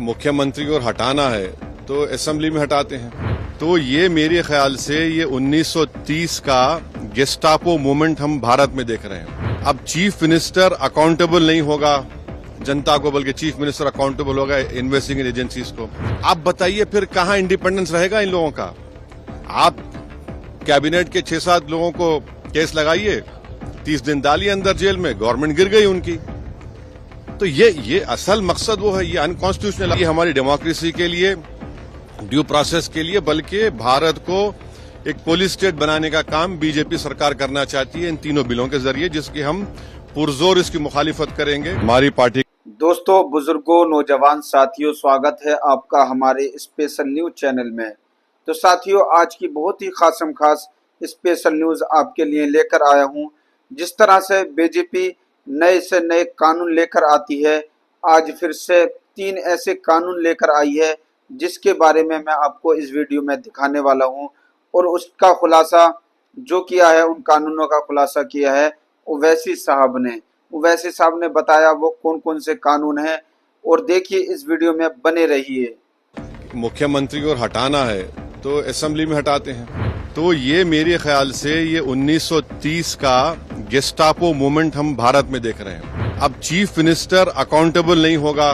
मुख्यमंत्री को हटाना है तो असेंबली में हटाते हैं। तो ये मेरे ख्याल से ये 1930 का गेस्टापो मूवमेंट हम भारत में देख रहे हैं। अब चीफ मिनिस्टर अकाउंटेबल नहीं होगा जनता को, बल्कि चीफ मिनिस्टर अकाउंटेबल होगा इन्वेस्टिगेटिंग एजेंसीज को। आप बताइए फिर कहाँ इंडिपेंडेंस रहेगा इन लोगों का? आप कैबिनेट के 6-7 लोगों को केस लगाइए, 30 दिन डालिए अंदर जेल में, गवर्नमेंट गिर गई उनकी। तो ये असल मकसद वो है, ये अनकॉन्स्टिट्यूशनल। ये हमारी डेमोक्रेसी के लिए, ड्यू प्रोसेस के लिए, बल्कि भारत को एक पुलिस स्टेट बनाने का काम बीजेपी सरकार करना चाहती है इन तीनों बिलों के जरिए, जिसकी हम पुरजोर इसकी मुखालिफत करेंगे। हमारी पार्टी। दोस्तों, बुजुर्गों, नौजवान साथियों, स्वागत है आपका हमारे स्पेशल न्यूज चैनल में। तो साथियों, आज की बहुत ही खासम खास स्पेशल न्यूज आपके लिए लेकर आया हूं। जिस तरह से बीजेपी नए से नए कानून लेकर आती है, आज फिर से 3 ऐसे कानून लेकर आई है जिसके बारे में मैं आपको इस वीडियो में दिखाने वाला हूं। और उसका खुलासा जो किया है, उन कानूनों का खुलासा किया है ओवैसी साहब ने। ओवैसी साहब ने बताया वो कौन कौन से कानून हैं, और देखिए इस वीडियो में बने रहिए। मुख्यमंत्री को हटाना है तो असेंबली में हटाते हैं। तो ये मेरे ख्याल से ये 1930 का गेस्टापो मूवमेंट हम भारत में देख रहे हैं। अब चीफ मिनिस्टर अकाउंटेबल नहीं होगा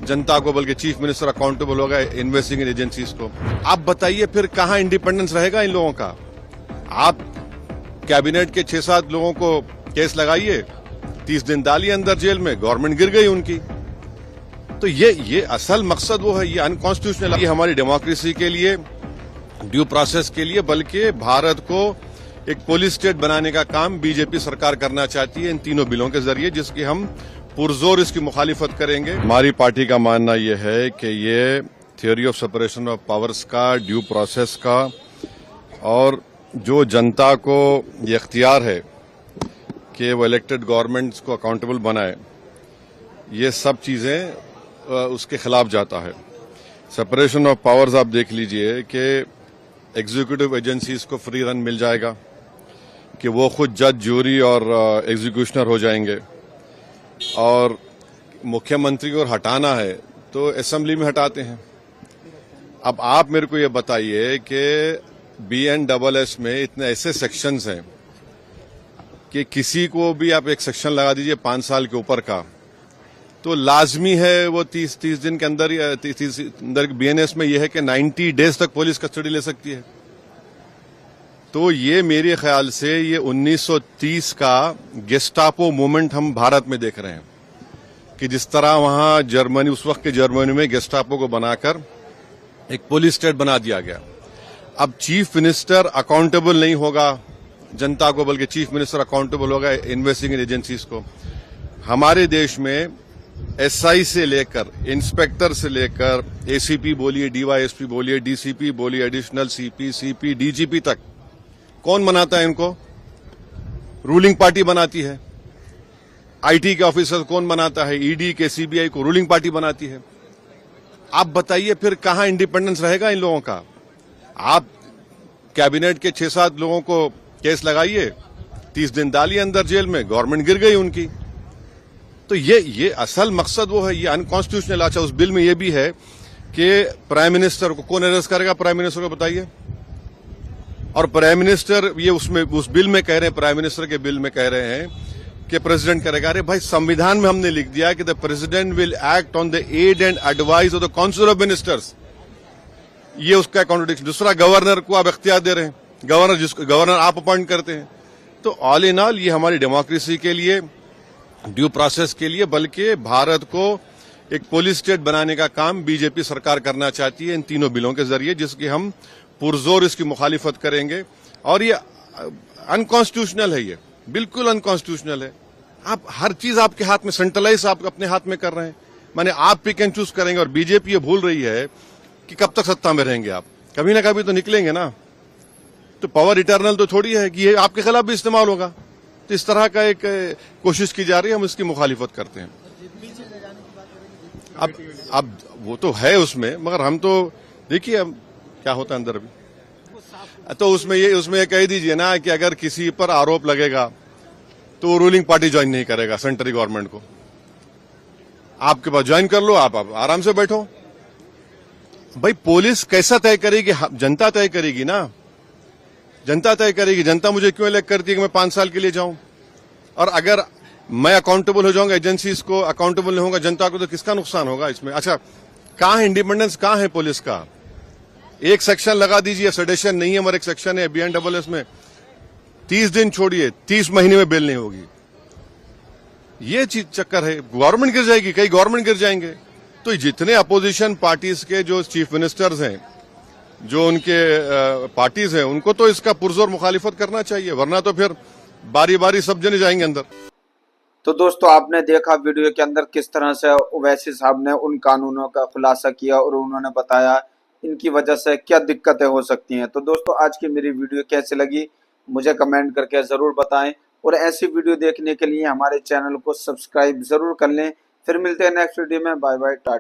जनता को, बल्कि चीफ मिनिस्टर अकाउंटेबल होगा इन्वेस्टिगेटिंग एजेंसीज को। आप बताइए फिर कहाँ इंडिपेंडेंस रहेगा इन लोगों का? आप कैबिनेट के 6-7 लोगों को केस लगाइए, 30 दिन डालिए अंदर जेल में, गवर्नमेंट गिर गई उनकी। तो ये असल मकसद वो है, ये अनकॉन्स्टिट्यूशनल। ये हमारी डेमोक्रेसी के लिए, ड्यू प्रोसेस के लिए, बल्कि भारत को एक पुलिस स्टेट बनाने का काम बीजेपी सरकार करना चाहती है इन तीनों बिलों के जरिए, जिसकी हम पुरजोर इसकी मुखालिफत करेंगे। हमारी पार्टी का मानना यह है कि ये theory of separation of powers का, ड्यू प्रोसेस का, और जो जनता को ये इख्तियार है कि वो इलेक्टेड गवर्नमेंट्स को अकाउंटेबल बनाए, ये सब चीजें उसके खिलाफ जाता है। सेपरेशन ऑफ पावर्स आप देख लीजिए कि एग्जीक्यूटिव एजेंसीज को फ्री रन मिल जाएगा, कि वो खुद जज, ज्यूरी और एग्जीक्यूशनर हो जाएंगे। और मुख्यमंत्री को हटाना है तो असेंबली में हटाते हैं। अब आप मेरे को ये बताइए कि BNSS में इतने ऐसे सेक्शंस हैं कि किसी को भी आप एक सेक्शन लगा दीजिए 5 साल के ऊपर का, तो लाजमी है वो 30 दिन के अंदर, 30 अंदर BNS में यह है कि 90 डेज तक पुलिस कस्टडी ले सकती है। तो ये मेरे ख्याल से ये 1930 का गेस्टापो मूवमेंट हम भारत में देख रहे हैं, कि जिस तरह वहां जर्मनी, उस वक्त के जर्मनी में गेस्टापो को बनाकर एक पुलिस स्टेट बना दिया गया। अब चीफ मिनिस्टर अकाउंटेबल नहीं होगा जनता को, बल्कि चीफ मिनिस्टर अकाउंटेबल होगा इन्वेस्टिगेटिंग एजेंसीज को। हमारे देश में SI से लेकर, इंस्पेक्टर से लेकर, ACP बोलिए, DYSP बोलिए, DCP बोलिए, एडिशनल CP, CP, DGP तक कौन बनाता है इनको? रूलिंग पार्टी बनाती है। IT के ऑफिसर कौन बनाता है? ED के, CBI को रूलिंग पार्टी बनाती है। आप बताइए फिर कहाँ इंडिपेंडेंस रहेगा इन लोगों का? आप कैबिनेट के 6-7 लोगों को केस लगाइए, 30 दिन डालिए अंदर जेल में, गवर्नमेंट गिर गई उनकी। तो ये असल मकसद वो है, ये अनकॉन्स्टिट्यूशनल। अच्छा, उस बिल में ये भी है कि प्राइम मिनिस्टर को कौन अरेस्ट करेगा? प्राइम मिनिस्टर को बताइए। और प्राइम मिनिस्टर, ये उसमें उस बिल में कह रहे हैं, प्राइम मिनिस्टर के बिल में कह रहे हैं कि प्रेसिडेंट करेगा। अरे भाई, संविधान में हमने लिख दिया कि the president will act on the aid and advice of the council of ministers. ये उसका कॉन्ट्रडिक्शन। दूसरा, गवर्नर को आप इख्तियार दे रहे हैं, गवर्नर आप अपॉइंट करते हैं। तो ऑल इन ऑल ये हमारी डेमोक्रेसी के लिए, ड्यू प्रोसेस के लिए, बल्कि भारत को एक पुलिस स्टेट बनाने का काम बीजेपी सरकार करना चाहती है इन तीनों बिलों के जरिए, जिसकी हम पुरजोर इसकी मुखालिफत करेंगे। और ये अनकॉन्स्टिट्यूशनल है, ये बिल्कुल अनकॉन्स्टिट्यूशनल है। आप हर चीज आपके हाथ में, सेंट्रलाइज आप अपने हाथ में कर रहे हैं, माने आप पिक एंड चूज करेंगे। और बीजेपी ये भूल रही है कि कब तक सत्ता में रहेंगे आप, कभी ना कभी तो निकलेंगे ना। तो पावर इटर्नल तो थोड़ी है कि ये आपके खिलाफ भी इस्तेमाल होगा। तो इस तरह का एक कोशिश की जा रही है, हम इसकी मुखालिफत करते हैं। अब वो तो है उसमें, मगर हम तो देखिए अब क्या होता है अंदर अभी। तो उसमें ये कह दीजिए ना कि अगर किसी पर आरोप लगेगा तो वो रूलिंग पार्टी ज्वाइन नहीं करेगा सेंट्रल गवर्नमेंट को। आपके पास ज्वाइन कर लो, आप आराम से बैठो। भाई पुलिस कैसा तय करेगी? जनता तय करेगी ना, जनता तय करेगी। जनता मुझे क्यों इलेक्ट करती है कि मैं 5 साल के लिए जाऊं? और अगर मैं अकाउंटेबल हो जाऊंगा, एजेंसीज को अकाउंटेबल नहीं होगा, जनता को तो किसका नुकसान होगा इसमें? अच्छा, कहां है इंडिपेंडेंस, कहां है पुलिस का? एक सेक्शन लगा दीजिए, सेडेशन नहीं है, मगर एक सेक्शन है BNSS में 30 दिन छोड़िए, 30 महीने में बेल नहीं होगी। ये चीज चक्कर है, गवर्नमेंट गिर जाएगी, कई गवर्नमेंट गिर जाएंगे। तो जितने अपोजिशन पार्टीज के जो चीफ मिनिस्टर्स हैं, जो उनके पार्टीज हैं, उनको तो इसका पुरजोर मुखालिफत करना चाहिए, वरना तो फिर बारी बारी सब जने जाएंगे अंदर। तो दोस्तों आपने देखा वीडियो के अंदर किस तरह से ओवैसी साहब ने उन कानूनों का खुलासा किया और उन्होंने बताया इनकी वजह से क्या दिक्कतें हो सकती हैं। तो दोस्तों आज की मेरी वीडियो कैसी लगी मुझे कमेंट करके जरूर बताएं, और ऐसी वीडियो देखने के लिए हमारे चैनल को सब्सक्राइब जरूर कर लें। फिर मिलते हैं नेक्स्ट वीडियो में। Bye bye, Tata.